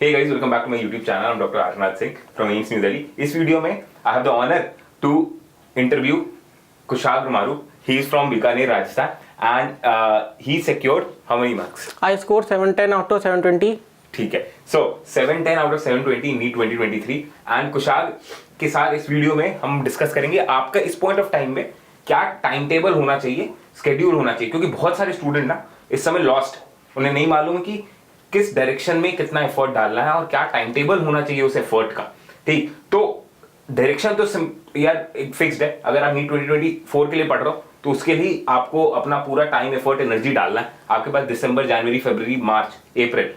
Hey guys, welcome back to my YouTube channel. I'm Dr. Arshnath Singh from AIIMS New Delhi. इस video में I have the honor to interview Kushagra Maru. He is from Bikaner, Rajasthan, and he secured how many marks? I scored 710 out of 720. ठीक है. So 710 out of 720 in NEET 2023. And कुशाग के साथ इस video में हम discuss करेंगे आपका इस पॉइंट ऑफ टाइम में क्या टाइम टेबल होना चाहिए, स्केड्यूल होना चाहिए, क्योंकि बहुत सारे स्टूडेंट ना इस समय लॉस्ट, उन्हें नहीं मालूम कि किस डायरेक्शन में कितना एफर्ट डालना है और क्या टाइम टेबल होना चाहिए उस एफर्ट का. ठीक, तो डायरेक्शन तो यार फिक्स्ड है. अगर आप नीट 2024 के लिए पढ़ रहे हो तो उसके लिए आपको अपना पूरा टाइम, एफर्ट, एनर्जी डालना है. आपके पास दिसंबर, जनवरी, फरवरी, मार्च, अप्रैल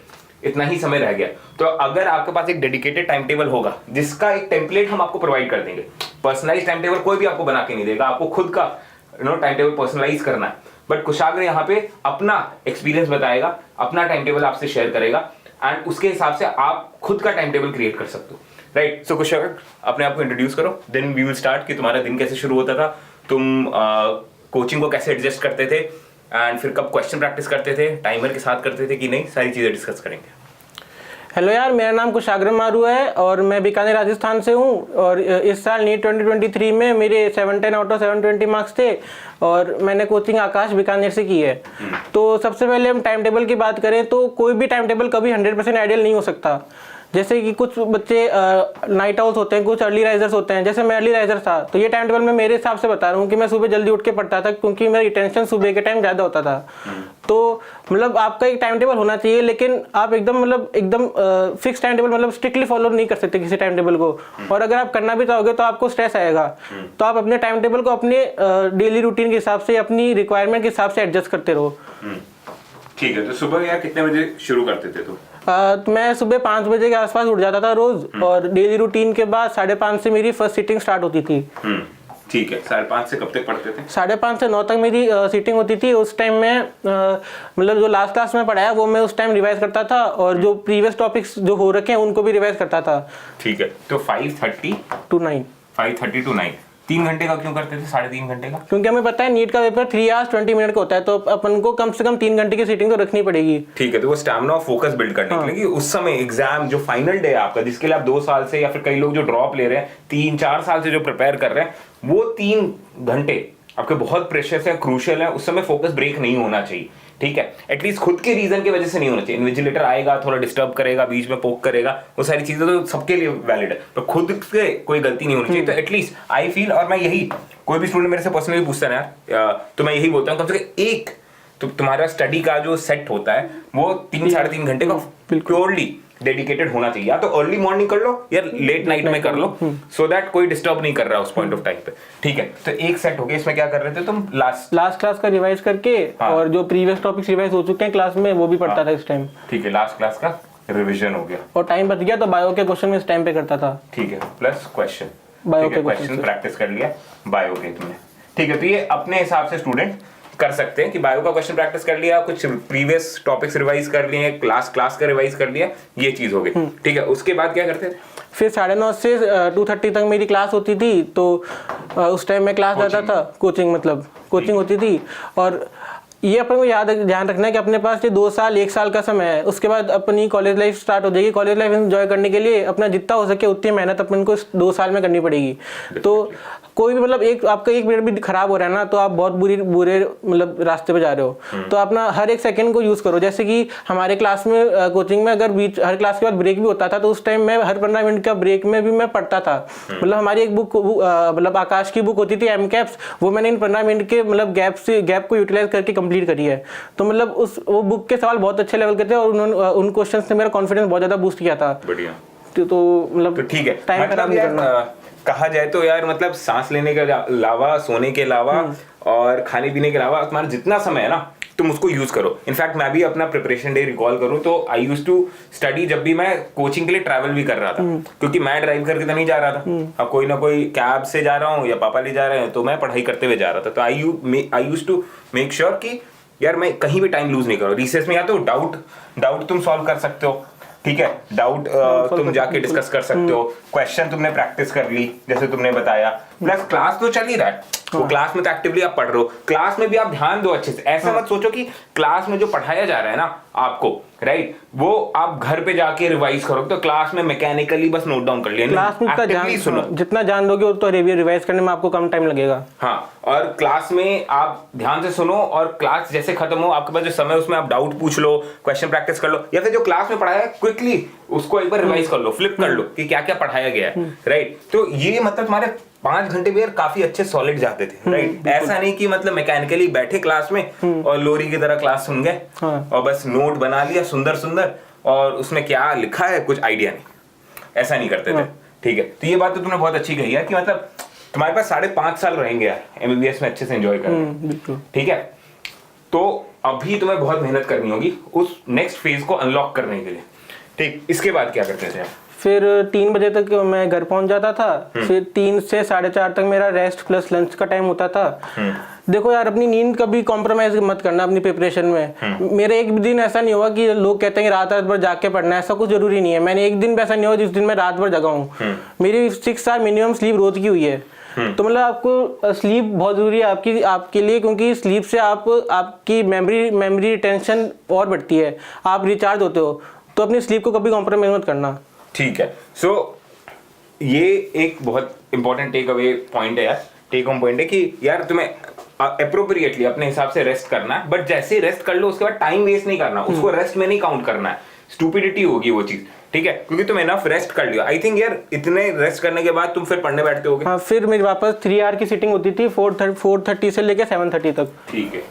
इतना ही समय रह गया. तो अगर आपके पास एक डेडिकेटेड टाइम टेबल होगा जिसका एक टेम्पलेट हम आपको प्रोवाइड कर देंगे. पर्सनलाइज टाइम टेबल कोई भी आपको बना के नहीं देगा, आपको खुद का टाइम टेबल पर्सनलाइज करना है. बट कुशाग्र यहाँ पे अपना एक्सपीरियंस बताएगा, अपना टाइम टेबल आपसे शेयर करेगा एंड उसके हिसाब से आप खुद का टाइम टेबल क्रिएट कर सकते हो. राइट. सो कुशाग्र, अपने आप को इंट्रोड्यूस करो, देन वी विल स्टार्ट कि तुम्हारा दिन कैसे शुरू होता था, तुम कोचिंग को कैसे एडजस्ट करते थे एंड फिर कब क्वेश्चन प्रैक्टिस करते थे, टाइमर के साथ करते थे कि नहीं, सारी चीजें डिस्कस करेंगे. हेलो यार, मेरा नाम कुशाग्र मारू है और मैं बीकानेर राजस्थान से हूँ. और इस साल नीट 2023 में मेरे 710 आउट ऑफ 720 मार्क्स थे और मैंने कोचिंग आकाश बीकानेर से की है. तो सबसे पहले हम टाइम टेबल की बात करें तो कोई भी टाइम टेबल कभी 100% आइडियल नहीं हो सकता. जैसे कि कुछ बच्चे नाइट आउल्स होते हैं, कुछ अर्ली राइजर्स होते हैं. जैसे मैं अर्ली राइजर था तो ये टाइम टेबल मैं मेरे हिसाब से बता रहा हूँ कि मैं सुबह जल्दी उठ के पढ़ता था क्योंकि मेरा रिटेंशन सुबह के टाइम ज़्यादा होता था. तो मतलब आपका एक टाइम टेबल होना चाहिए, लेकिन आप एकदम fix time table strictly follow नहीं कर सकते किसी टाइम टेबल को. और अगर आप करना भी चाहोगे तो आपको स्ट्रेस आएगा. तो आप अपने टाइम टेबल को अपने डेली रूटीन के हिसाब से, अपनी रिक्वायरमेंट के हिसाब से एडजस्ट करते रहो. ठीक है. तो सुबह यार कितने बजे शुरू करते थे तो? मैं सुबह 5 बजे के आसपास उठ जाता था रोज और डेली रूटीन के बाद 5:30 से मेरी फर्स्ट सीटिंग स्टार्ट होती थी. ठीक है. 5:30 से कब तक पढ़ते थे? 5:30 से 9 तक मेरी सीटिंग होती थी. उस टाइम में जो लास्ट क्लास में पढ़ाया वो मैं उस टाइम रिवाइज करता था और जो प्रीवियस टॉपिक्स जो हो रखे हैं उनको भी रिवाइज करता था. ठीक है. तो 5:30 to 9. 5:30 to 9 3 घंटे का क्यों करते थे? 3.5 घंटे का? क्योंकि हमें पता है नीट का पेपर 3 hours 20 मिनट का होता है, तो अपन को कम से कम 3 घंटे की सीटिंग तो रखनी पड़ेगी. ठीक है. तो वो स्टैमिना और फोकस बिल्ड करने के लिए उस समय एग्जाम जो फाइनल डे है आपका, जिसके लिए आप 2 साल से या फिर कई लोग जो ड्रॉप ले रहे हैं 3-4 साल से जो प्रिपेयर कर रहे हैं, वो 3 घंटे आपके बहुत प्रेशियस है, क्रूशियल है. उस समय फोकस ब्रेक नहीं होना चाहिए. ठीक है. एटलीस्ट खुद के रीजन की वजह से नहीं होना चाहिए. इन्विजिलेटर आएगा, थोड़ा डिस्टर्ब करेगा, बीच में पोक करेगा, वो सारी चीजें तो सबके लिए वैलिड है, पर खुद से कोई गलती नहीं होनी चाहिए. तो एटलीस्ट आई फील, और मैं यही, कोई भी स्टूडेंट मेरे से पर्सनली पूछता है यार, तो मैं यही बोलता हूँ कम से कम एक तो तुम्हारा स्टडी का जो सेट होता है वो 3-3.5 घंटे का प्योरली डेडिकेटेड होना चाहिए. या तो अर्ली मॉर्निंग कर लो या लेट नाइट में कर लो, सो दैट कोई डिस्टर्ब नहीं कर रहा उस पॉइंट ऑफ टाइम पे. ठीक है. तो एक सेट हो गया. इसमें क्या कर रहे थे तुम? लास्ट क्लास का रिवाइज करके और जो प्रीवियस टॉपिक्स रिवाइज हो चुके हैं क्लास में वो भी पढ़ता था इस टाइम. ठीक है. लास्ट क्लास का रिवीजन हो गया और टाइम बच गया तो बायो के क्वेश्चन में इस टाइम पे करता था. ठीक है. प्लस क्वेश्चन, बायो के क्वेश्चन प्रैक्टिस कर लिया बायो के तुमने. ठीक है. तो ये अपने हिसाब से स्टूडेंट कर सकते हैं कि बायो का क्वेश्चन प्रैक्टिस कर लिया, कुछ प्रीवियस टॉपिक्स रिवाइज कर लिए, क्लास का रिवाइज कर लिया, ये चीज हो गई. ठीक है. उसके बाद क्या करते थे? फिर 9:30 से 2:30 तक मेरी क्लास होती थी. तो उस टाइम मैं क्लास जाता था, कोचिंग होती थी. और ये अपन को ध्यान रखना है कि अपने पास ये 2 साल 1 साल का समय है. उसके बाद अपनी कॉलेज लाइफ स्टार्ट हो जाएगी. कॉलेज लाइफ एंजॉय करने के लिए अपना जितना हो सके उतनी मेहनत अपन को 2 साल में करनी पड़ेगी. तो कोई भी आपका 1 मिनट भी खराब हो रहा है ना, तो आप बहुत बुरे रास्ते पे जा रहे हो. तो अपना हर एक सेकंड को यूज करो. जैसे कि हमारे क्लास में कोचिंग में अगर हर क्लास के बाद ब्रेक भी होता था तो उस टाइम मैं हर 15 मिनट का ब्रेक में भी मैं पढ़ता था. हमारी एक बुक आकाश की बुक होती थी एमकैप्स, वो मैंने इन 15 मिनट के गैप को यूटिलाइज करके कंप्लीट करी है. तो वो बुक के सवाल बहुत अच्छे लेवल के थे और उन्होंने उन क्वेश्चंस ने मेरा कॉन्फिडेंस बहुत ज्यादा बूस्ट किया था. बढ़िया. तो ठीक है. टाइम खराब नहीं करना. कहा जाए तो यार सांस लेने के अलावा, सोने के अलावा और खाने पीने के अलावा तुम्हारा जितना समय है ना तुम उसको यूज करो. इनफैक्ट मैं भी अपना प्रिपरेशन डे रिकॉल करूं तो आई यूज्ड टू स्टडी जब भी मैं कोचिंग के लिए ट्रैवल भी कर रहा था, क्योंकि मैं ड्राइव करके तो नहीं जा रहा था. अब कोई ना कोई कैब से जा रहा हूँ या पापा ले जा रहे हैं, तो मैं पढ़ाई करते हुए जा रहा था. तो I used to make sure कि यार मैं कहीं भी टाइम लूज नहीं करूँ. रिसेस में या तो डाउट तुम सॉल्व कर सकते हो. ठीक है. डाउट तुम जाके डिस्कस कर सकते हो. क्वेश्चन तुमने प्रैक्टिस कर ली जैसे तुमने बताया. प्लस क्लास तो चल ही रहा है, तो क्लास में तो एक्टिवली आप पढ़ रहे हो. क्लास में भी आप ध्यान दो अच्छे से. ऐसा मत सोचो कि क्लास में जो पढ़ाया जा रहा है ना आपको राइट, वो आप घर पे जाके रिवाइज करो, तो क्लास में मैकेनिकली बस नोट डाउन कर लिया, क्लास में एक्टिवली सुनो। जितना जान लोगे उतना रिवाइज करने में आपको कम टाइम लगेगा। हाँ, और क्लास में आप ध्यान से सुनो, और क्लास जैसे खत्म हो आपके पास जो समय उसमें आप डाउट पूछ लो, क्वेश्चन प्रैक्टिस कर लो, या फिर जो क्लास में पढ़ाया है क्विकली उसको एक बार रिवाइज कर लो, फ्लिप कर लो कि क्या क्या पढ़ाया गया है, राइट। तो ये मतलब तुम्हारे 5 घंटे भी यार काफी अच्छे सॉलिड जाते थे, राइट। ऐसा नहीं कि मतलब मैकेनिकली बैठे क्लास में और लोरी की तरह क्लास सुन गए और बस नोट बना लिया सुंदर सुंदर, और उसमें क्या लिखा है कुछ आइडिया नहीं, ऐसा नहीं करते थे, ठीक है। तो ये बात तो तुमने बहुत अच्छी कही है कि मतलब तुम्हारे पास 5.5 साल रहेंगे यार एमबीबीएस में अच्छे से एंजॉय करने, ठीक है। तो अभी तुम्हें बहुत मेहनत करनी होगी उस नेक्स्ट फेज को अनलॉक करने के लिए, ठीक। इसके बाद क्या करते थे आप? फिर 3 बजे तक मैं घर पहुंच जाता था, फिर 3 से 4:30 तक मेरा रेस्ट प्लस लंच का टाइम होता था। देखो यार, अपनी नींद कभी कॉम्प्रोमाइज मत करना अपनी प्रिपरेशन में। मेरा एक दिन ऐसा नहीं हुआ कि लोग कहते हैं कि रात भर जाग के पढ़ना है, ऐसा कुछ जरूरी नहीं है। मैंने एक दिन भी ऐसा नहीं हुआ जिस दिन मैं रात भर जगा हूँ। मेरी 6 आवर मिनिमम स्लीप रोज की हुई है। तो मतलब आपको स्लीप बहुत जरूरी है आपके लिए, क्योंकि स्लीप से आपकी मेमोरी रिटेंशन और बढ़ती है, आप रिचार्ज होते हो। तो अपनी स्लीप को कभी कॉम्प्रोमाइज मत करना, ठीक है। सो ये एक बहुत इंपॉर्टेंट टेक अवे पॉइंट है यार, टेक होम पॉइंट है कि यार तुम्हें अप्रोप्रिएटली अपने हिसाब से रेस्ट करना है, बट जैसे रेस्ट कर लो उसके बाद टाइम वेस्ट नहीं करना, उसको रेस्ट में नहीं काउंट करना है, स्टूपिडिटी होगी वो चीज, ठीक है। क्योंकि तुम इनफ रेस्ट कर लियो। आई थिंक यार इतने रेस्ट करने के बाद तुम फिर पढ़ने बैठते होगे। हाँ, फिर मेरी वापस 3 आवर की सीटिंग होती थी 4:30 से लेके 7:30 तक, ठीक है,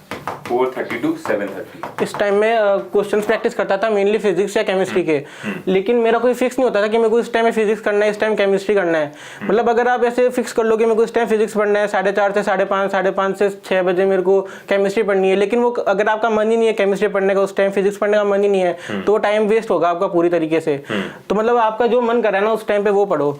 4:30 to 7:30। इस टाइम में क्वेश्चन प्रैक्टिस करता था, मेनली फिजिक्स या केमिस्ट्री के। लेकिन मेरा कोई फिक्स नहीं होता था कि मेरे को इस टाइम में फिजिक्स करना है, इस टाइम केमिस्ट्री करना है। मतलब अगर आप ऐसे फिक्स कर लो कि मेरे को इस टाइम फिजिक्स पढ़ना है, 4:30 से 5:30, 5:30 से 6 बजे मेरे को केमिस्ट्री पढ़नी है, लेकिन वो अगर आपका मन ही नहीं है केमिस्ट्री पढ़ने का, उस टाइम फिजिक्स पढ़ने का मन ही नहीं है, तो वो टाइम वेस्ट होगा आपका पूरी तरीके से। तो मतलब आपका जो मन कर रहा है ना उस टाइम पे वो पढ़ो,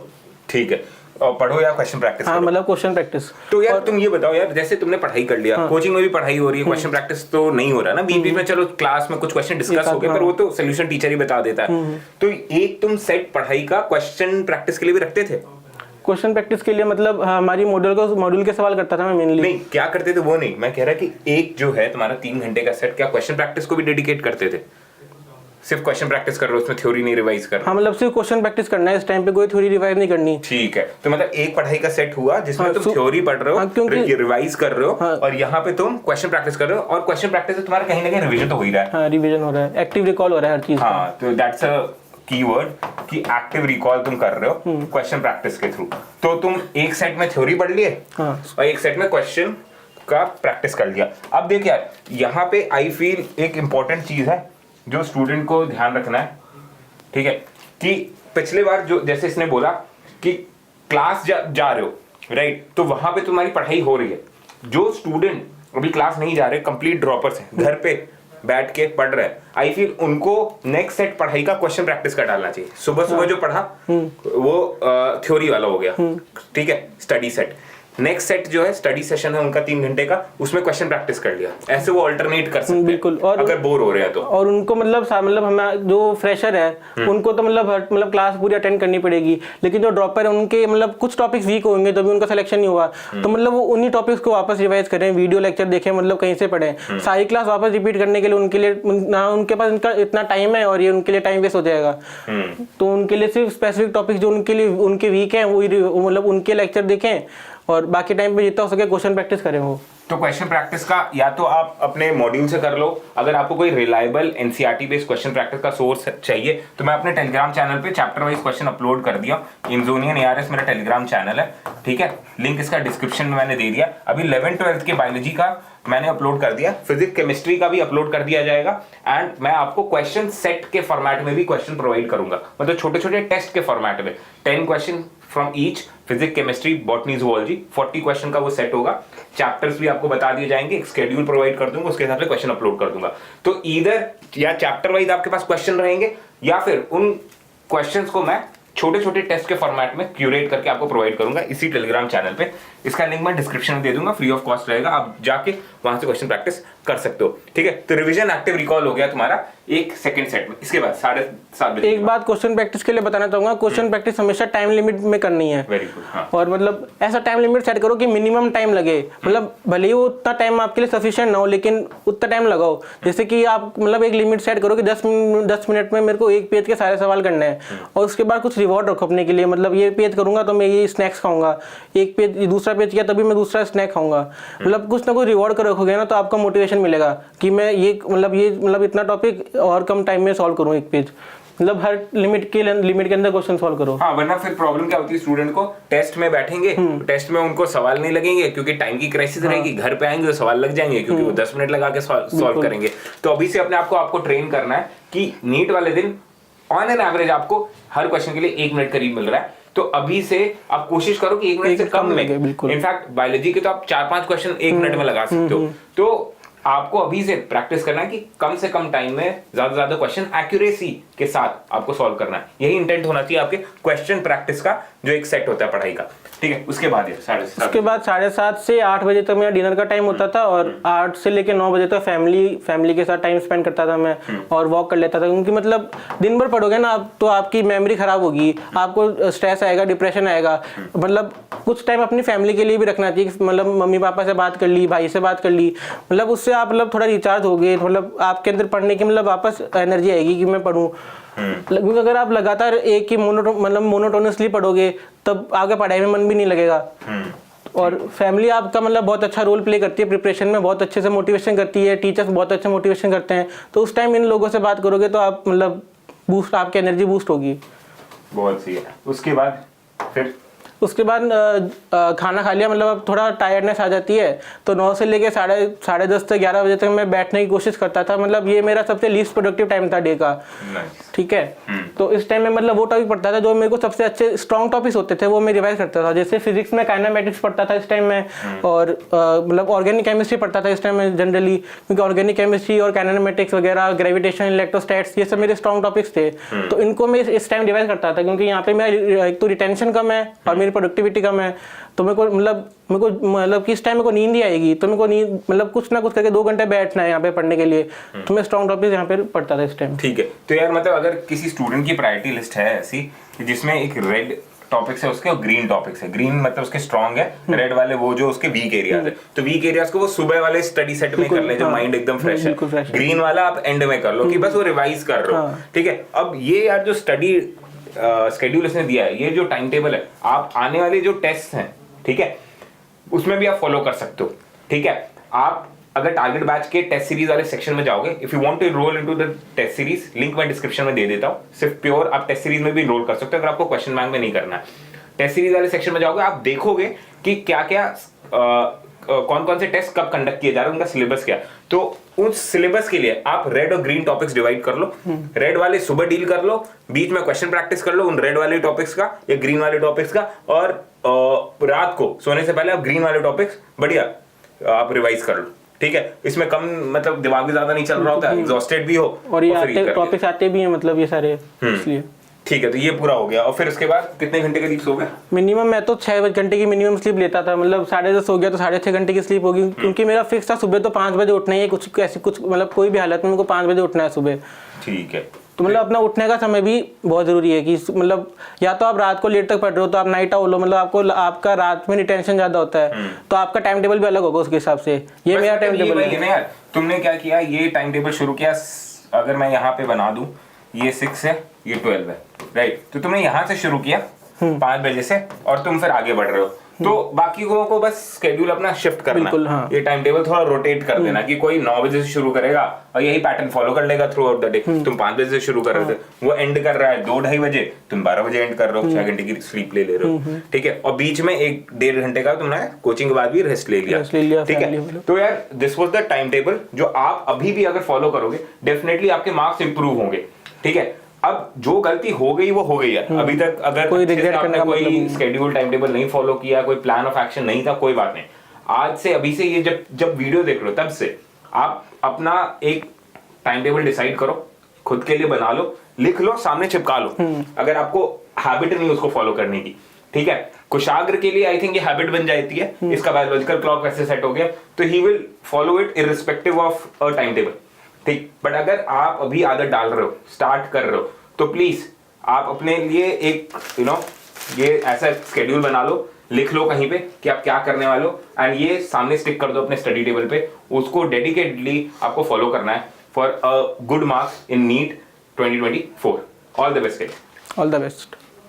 ठीक है, और पढ़ो या क्वेश्चन प्रैक्टिस हाँ, मतलब क्वेश्चन प्रैक्टिस। तो यार तुम ये बताओ यार, जैसे तुमने पढ़ाई कर लिया, कोचिंग में भी पढ़ाई हो रही है, क्वेश्चन प्रैक्टिस तो नहीं हो रहा ना बीच बीच में, चलो क्लास में कुछ क्वेश्चन डिस्कस हो गए, पर वो तो सोल्यूशन टीचर ही बता देता है। तो एक तुम सेट पढ़ाई का क्वेश्चन प्रैक्टिस के लिए भी रखते थे? क्वेश्चन प्रैक्टिस के लिए मतलब हमारी मॉड्यूल के सवाल करता था मैं मेनली। नहीं, क्या करते थे वो नहीं, मैं कह रहा कि एक जो है तुम्हारा 3 घंटे का सेट, क्या क्वेश्चन प्रैक्टिस को भी डेडिकेट करते थे? सिर्फ क्वेश्चन प्रैक्टिस कर रहे हो, उसमें थ्योरी नहीं रिवाइज कर रहे? हाँ, मतलब सिर्फ क्वेश्चन प्रैक्टिस करना है, इस टाइम पे कोई थ्योरी रिवाइज नहीं करनी, ठीक है। तो मतलब एक पढ़ाई का सेट हुआ जिसमें तुम थ्योरी पढ़ रहे हो, रिवाइज कर रहे हो, और यहाँ पे तुम क्वेश्चन प्रैक्टिस कर रहे हो, और क्वेश्चन प्रैक्टिस से तुम्हारा कहीं ना कहीं रिवीजन तो हो ही रहा है। हाँ, रिवीजन हो रहा है, एक्टिव रिकॉल हो रहा है हर चीज। हाँ, तो दैट्स अ कीवर्ड कि एक्टिव रिकॉल तुम कर रहे हो क्वेश्चन प्रैक्टिस के थ्रू। तो तुम एक सेट में थ्योरी पढ़ लिए और एक सेट में क्वेश्चन का प्रैक्टिस कर लिया। अब देख यार, यहाँ पे आई फील एक इंपॉर्टेंट चीज है जो स्टूडेंट को ध्यान रखना है, ठीक है, कि पिछले बार जो जैसे इसने बोला कि क्लास जा रहे हो, राइट, तो वहां पे तुम्हारी पढ़ाई हो रही है। जो स्टूडेंट अभी क्लास नहीं जा रहे, कंप्लीट ड्रॉपर्स हैं, घर पे बैठ के पढ़ रहे हैं, आई फील उनको नेक्स्ट सेट पढ़ाई का क्वेश्चन प्रैक्टिस कर डालना चाहिए। सुबह सुबह जो पढ़ा वो थ्योरी वाला हो गया, ठीक है, स्टडी सेट। नेक्स्ट सेट जो है स्टडी सेशन है उनका 3 घंटे का, उसमें क्वेश्चन प्रैक्टिस कर लिया। ऐसे वो अल्टरनेट कर सकते हैं बिल्कुल। और अगर बोर हो रहे हैं तो, और उनको मतलब हमें जो फ्रेशर है उनको तो मतलब क्लास पूरी अटेंड करनी पड़ेगी, लेकिन जो ड्रॉपर है उनके मतलब कुछ टॉपिक्स वीक होंगे तो भी उनका सिलेक्शन नहीं हुआ, तो मतलब वो उन्हीं टॉपिक्स को वापस रिवाइज करें, वीडियो लेक्चर देखें, मतलब कहीं से पढ़ें। सारी क्लास वापस रिपीट करने के लिए उनके लिए ना उनके पास इतना टाइम है, और ये उनके लिए टाइम वेस्ट हो जाएगा। तो उनके लिए सिर्फ स्पेसिफिक टॉपिक्स जो उनके लिए उनके वीक है वो मतलब उनके लेक्चर देखें, और बाकी टाइम पे जितना हो सके क्वेश्चन प्रैक्टिस करें वो। तो क्वेश्चन प्रैक्टिस का या तो आप अपने मॉड्यूल से कर लो, अगर आपको कोई reliable NCERT based question practice का सोर्स चाहिए तो मैं अपने टेलीग्राम चैनल पे चैप्टर वाइज क्वेश्चन अपलोड कर दिया। इंजोनियन एआरएस मेरा टेलीग्राम चैनल है, ठीक है, लिंक इसका डिस्क्रिप्शन में मैंने दे दिया। अभी 11th-12th के बायोलॉजी का मैंने अपलोड कर दिया, फिजिक्स केमिस्ट्री का भी अपलोड कर दिया जाएगा, एंड मैं आपको क्वेश्चन सेट के फॉर्मेट में भी क्वेश्चन प्रोवाइड करूंगा, मतलब छोटे छोटे टेस्ट के फॉर्मेट में 10 question from each, physics chemistry botany zoology, 40 question का वो सेट होगा। चैप्टर्स भी आपको बता दिए जाएंगे, एक शेड्यूल प्रोवाइड कर दूंगा, उसके हिसाब से क्वेश्चन अपलोड कर दूंगा। तो ईदर या चैप्टर वाइज आपके पास क्वेश्चन रहेंगे, या फिर उन क्वेश्चंस को मैं छोटे छोटे टेस्ट के फॉर्मेट में क्यूरेट करके आपको प्रोवाइड करूंगा इसी टेलीग्राम चैनल पे। इसका लिंक मैं डिस्क्रिप्शन में दे दूंगा, फ्री ऑफ कॉस्ट रहेगा, आप जाके वहां से क्वेश्चन प्रैक्टिस कर सकते हो, ठीक है। तो रिवीजन एक्टिव रिकॉल हो गया तुम्हारा एक सेकंड सेट में, इसके बाद 7:30 बजे। एक बात क्वेश्चन प्रैक्टिस के लिए बताना चाहूंगा, क्वेश्चन प्रैक्टिस हमेशा टाइम लिमिट में करनी है। Very good. हाँ। और मतलब ऐसा टाइम लिमिट सेट करो कि मिनिमम टाइम लगे, मतलब भले ही वो उतना टाइम आपके लिए सफिशिएंट ना हो लेकिन उतना टाइम लगाओ। जैसे कि आप मतलब एक लिमिट सेट करो कि 10 मिनट में मेरे को एक पेज के सारे सवाल करने हैं, और उसके बाद कुछ रिवॉर्ड रखो अपने के लिए, मतलब ये पेज करूंगा तो मैं ये स्नैक्स खाऊंगा, एक पेज दूसरा पेज किया तभी मैं दूसरा स्नैक खाऊंगा। मतलब कुछ ना कुछ रिवॉर्ड कर रखोगे ना तो आपका मोटिवेशन मिलेगा कि मैं ये मतलब इतना टॉपिक और कम टाइम में सॉल्व करूँ एक पेज। मतलब हर लिमिट के अंदर क्वेश्चन सॉल्व करो। हाँ, वरना फिर प्रॉब्लम क्या होती है, स्टूडेंट को टेस्ट में बैठेंगे, टेस्ट में उनको सवाल नहीं लगेंगे क्योंकि टाइम की क्राइसिस रहेगी, घर पे आएंगे तो सवाल लग जाएंगे क्योंकि वो 10 मिनट लगा के सॉल्व करेंगे। तो अभी से अपने आपको आपको ट्रेन करना है कि नीट वाले दिन ऑन एन एवरेज आपको हर क्वेश्चन के लिए 1 मिनट करीब मिल रहा है, तो अभी से आप कोशिश करो कि 1 मिनट से कम में। इनफैक्ट बायोलॉजी के तो आप 4-5 क्वेश्चन 1 मिनट में लगा सकते हो। तो आपको अभी से प्रैक्टिस करना है कि कम से कम टाइम में ज्यादा से ज्यादा क्वेश्चन एक्यूरेसी के साथ आपको सॉल्व करना है। यही इंटेंट होना चाहिए आपके क्वेश्चन प्रैक्टिस का, जो एक सेट होता है पढ़ाई का। ठीक है, उसके बाद 7:30 से 8 बजे तक मेरा डिनर का टाइम होता था, और 8 से लेकर 9 बजे तक फैमिली के साथ टाइम स्पेंड करता था मैं, और वॉक कर लेता था। क्योंकि मतलब दिन भर पढ़ोगे ना आप तो आपकी मेमोरी खराब होगी, आपको स्ट्रेस आएगा, डिप्रेशन आएगा। मतलब कुछ टाइम अपनी फैमिली के लिए भी रखना चाहिए, मतलब मम्मी पापा से बात कर ली, भाई से बात कर ली, मतलब उससे आप मतलब थोड़ा रिचार्ज होगे, मतलब आपके अंदर पढ़ने की मतलब वापस एनर्जी आएगी कि मैं पढूं। क्योंकि अगर आप लगातार एक ही मोनोटोनसली पढ़ोगे तब आगे पढ़ाई में मन भी नहीं लगेगा। और फैमिली आपका मतलब बहुत अच्छा रोल प्ले करती है प्रिपरेशन में, बहुत अच्छे से मोटिवेशन करती है, टीचर्स बहुत अच्छे मोटिवेशन करते हैं। तो उस टाइम इन लोगों से बात करोगे तो आप मतलब बूस्ट, आपकी एनर्जी बूस्ट होगी। बहुत सही है। उसके बाद खाना खा लिया, मतलब अब थोड़ा टायर्डनेस आ जाती है, तो 9 से लेके 10:30 से 11 बजे तक मैं बैठने की कोशिश करता था। मतलब ये मेरा सबसे लीस्ट प्रोडक्टिव टाइम था डे का। ठीक है, तो इस टाइम में मतलब वो टॉपिक पढ़ता था जो मेरे को सबसे अच्छे स्ट्रॉन्ग टॉपिक्स होते थे, वो मैं रिवाइज करता था। जैसे फिजिक्स में काइनेमेटिक्स पढ़ता था इस टाइम में, और मतलब ऑर्गेनिक केमिस्ट्री पढ़ता था इस टाइम में जनरली, क्योंकि ऑर्गेनिक केमिस्ट्री और काइनेमेटिक्स वगैरह, ग्रेविटेशन, इलेक्ट्रोस्टैट्स, ये सब मेरे स्ट्रॉन्ग टॉपिक्स थे। तो इनको मैं इस टाइम रिवाइज करता था, क्योंकि यहाँ पे मेरा एक तो रिटेंशन कम है और मेरी प्रोडक्टिविटी कम है। तो मेरे को किस टाइम मेरे को नींद ही आएगी, तो मेरे को नींद मतलब कुछ ना कुछ करके 2 घंटे बैठना है यहाँ पे पढ़ने के लिए। तो मैं स्ट्रॉन्ग टॉपिक्स यहाँ पे पढ़ता था इस टाइम। ठीक है, तो यार मतलब अगर किसी स्टूडेंट की प्रायोरिटी लिस्ट है ऐसी जिसमें एक रेड टॉपिक्स है उसके और ग्रीन टॉपिक्स है, ग्रीन मतलब उसके स्ट्रॉन्ग है, रेड वाले वो जो उसके वीक एरियाज है, तो वीक एरियाज को वो सुबह वाले स्टडी सेट में कर ले जो माइंड एकदम फ्रेश है। ग्रीन वाला आप एंड में कर लो कि बस वो रिवाइज कर रहे हो। ठीक है, अब ये यार जो स्टडी स्केड्यूल इसने दिया है, ये जो टाइम टेबल है, आप आने वाले जो टेस्ट हैं, ठीक है, उसमें भी आप फॉलो कर सकते हो। ठीक है, आप अगर टारगेट बैच के टेस्ट सीरीज वाले सेक्शन में जाओगे, if you want to enroll into the test series, link मैं डिस्क्रिप्शन में दे देता हूं। सिर्फ प्योर आप टेस्ट सीरीज में भी एनरोल कर सकते हो अगर आपको क्वेश्चन बैंक में नहीं करना है। टेस्ट सीरीज वाले सेक्शन में जाओगे, आप देखोगे कि क्या क्या कौन कौन से टेस्ट कब कंडक्ट किए जा रहे हैं, उनका सिलेबस क्या। तो उस सिलेबस के लिए आप रेड और ग्रीन टॉपिक्स डिवाइड कर लो। रेड वाले सुबह डील कर लो, बीच में क्वेश्चन प्रैक्टिस कर लो उन रेड वाले टॉपिक्स का या ग्रीन वाले टॉपिक्स का, और रात को सोने से पहले आप ग्रीन वाले टॉपिक्स बढ़िया आप रिवाइज कर लो। ठीक है, इसमें कम मतलब दिमाग भी ज्यादा नहीं चल रहा होता, एग्जॉस्टेड भी हो, और ये टॉपिक्स आते भी हैं मतलब ये सारे, इसलिए। ठीक है, तो ये पूरा हो गया। और फिर उसके बाद कितने घंटे करीब सो गए? मिनिमम मैं तो 6 घंटे की मिनिमम स्लीप लेता था। मतलब 10:30 हो गया तो 6.5 घंटे की स्लीप होगी, क्योंकि मेरा फिक्स था सुबह तो 5 बजे उठना है, कुछ मतलब कोई भी हालत में मेरे को 5 बजे उठना है सुबह। ठीक है, तो मतलब अपना उठने का समय भी बहुत जरूरी है कि मतलब या तो आप रात को लेट तक पढ़ रहे हो तो आप नाइट आउल हो, मतलब आपका रात में रिटेंशन ज्यादा होता है, तो आपका टाइम टेबल भी अलग होगा उसके हिसाब से। ये मेरा टाइम टेबल है यार। तुमने क्या किया, ये टाइम टेबल शुरू किया, अगर मैं यहाँ पे बना दूं, ये 6 है, ये 12 है, राइट। तो तुमने यहाँ से शुरू किया 5 बजे से, और तुम फिर आगे बढ़ रहे हो। तो बाकी लोगों को बस स्केड्यूल अपना शिफ्ट करना, हाँ। ये टाइम टेबल थोड़ा रोटेट कर देना कि कोई 9 बजे से शुरू करेगा और यही पैटर्न फॉलो कर लेगा थ्रू आउट द डे। तुम 5 बजे से शुरू कर रहे थे, वो एंड कर रहा है 2-2:30 बजे, तुम 12 बजे एंड कर रहे हो, 6 घंटे की स्लीप ले रहे हो। ठीक है, और बीच में 1-1.5 घंटे का तुमने कोचिंग के बाद भी रेस्ट ले लिया। ठीक है, तो यार this was the time table जो आप अभी भी अगर फॉलो करोगे डेफिनेटली आपके मार्क्स इंप्रूव होंगे। ठीक है, अब जो गलती हो गई वो हो गई है। अभी तक अगर कोई रिग्रेट करने का कोई मतलब स्केड्यूल टाइम टेबल नहीं फॉलो किया, कोई प्लान ऑफ एक्शन नहीं था, कोई बात नहीं। आज से अभी से ये जब वीडियो देख रहे हो तब से आप अपना एक टाइम टेबल डिसाइड करो, खुद के लिए बना लो, लिख लो, सामने चिपका लो। अगर आपको हैबिट नहीं उसको फॉलो करने की, ठीक है। कुशाग्र के लिए आई थिंक ये हैबिट बन जाती है, इसका बायोलॉजिकल क्लॉक वैसे सेट हो गया, तो he will follow it irrespective of a time table. ठीक। बट अगर आप अभी आदत डाल रहे हो, स्टार्ट कर रहे हो, तो प्लीज आप अपने लिए एक ये ऐसा स्केड्यूल बना लो, लिख लो कहीं पे कि आप क्या करने वाले हो, एंड ये सामने स्टिक कर दो अपने स्टडी टेबल पे। उसको डेडिकेटली आपको फॉलो करना है for a good marks in NEET 2024। All the best. All the best.